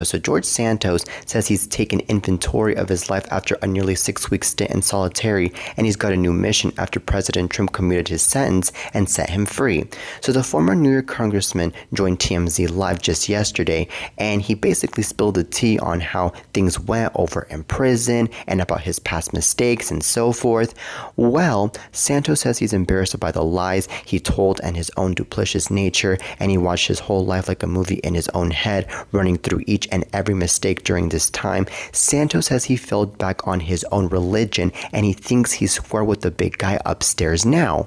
So George Santos says he's taken inventory of his life after a nearly 6-week stint in solitary, and he's got a new mission after President Trump commuted his sentence and set him free. So the former New York congressman joined TMZ Live just yesterday, and he basically spilled the tea on how things went over in prison and about his past mistakes and so forth. Well, Santos says he's embarrassed by the lies he told and his own duplicitous nature, and he watched his whole life like a movie in his own head, running through each and every mistake during this time. Santos says he fell back on his own religion and he thinks he's square with the big guy upstairs now.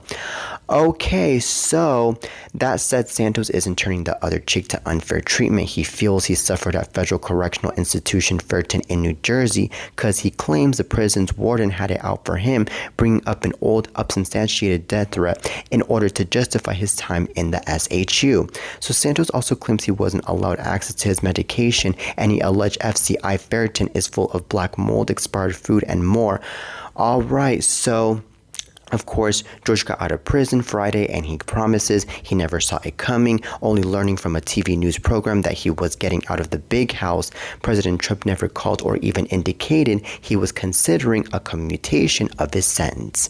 Okay, so that said, Santos isn't turning the other cheek to unfair treatment he feels he suffered at Federal Correctional Institution Ferguson in New Jersey, because he claims the prison's warden had it out for him, bringing up an old unsubstantiated death threat in order to justify his time in the SHU. So Santos also claims he wasn't allowed access to his medication, and he alleged FCI Ferguson is full of black mold, expired food, and more. Alright, so of course, George got out of prison Friday, and he promises he never saw it coming, only learning from a TV news program that he was getting out of the big house. President Trump never called or even indicated he was considering a commutation of his sentence.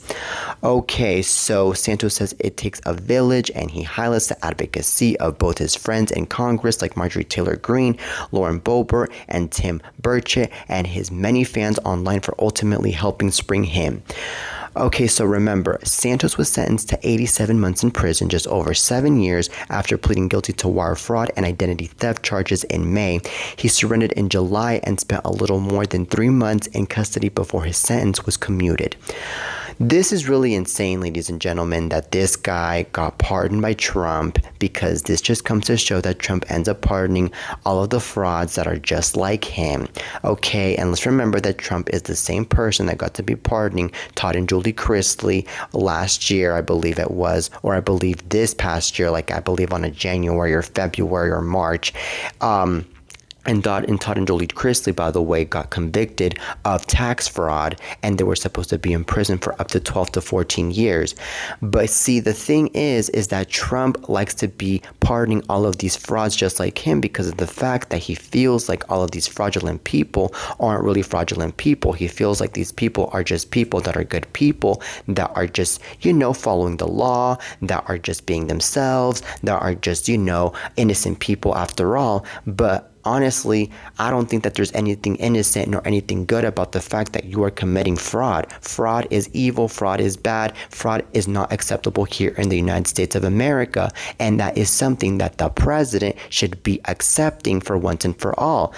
Okay, so Santos says it takes a village, and he highlights the advocacy of both his friends in Congress like Marjorie Taylor Greene, Lauren Boebert, and Tim Burchett, and his many fans online for ultimately helping spring him. Okay, so remember, Santos was sentenced to 87 months in prison, just over 7 years, after pleading guilty to wire fraud and identity theft charges in May. He surrendered in July and spent a little more than 3 months in custody before his sentence was commuted. This is really insane, ladies and gentlemen, that this guy got pardoned by Trump, because this just comes to show that Trump ends up pardoning all of the frauds that are just like him. Okay, and let's remember that Trump is the same person that got to be pardoning Todd and Julie Chrisley last year, I believe it was, or I believe this past year, like I believe on a January or February or March. And Todd and Julie Chrisley, by the way, got convicted of tax fraud, and they were supposed to be in prison for up to 12 to 14 years. But see, the thing is that Trump likes to be pardoning all of these frauds just like him, because of the fact that he feels like all of these fraudulent people aren't really fraudulent people. He feels like these people are just people that are good people, that are just, following the law, that are just being themselves, that are just, innocent people after all. But honestly, I don't think that there's anything innocent nor anything good about the fact that you are committing fraud. Fraud is evil. Fraud is bad. Fraud is not acceptable here in the United States of America. And that is something that the president should be accepting for once and for all.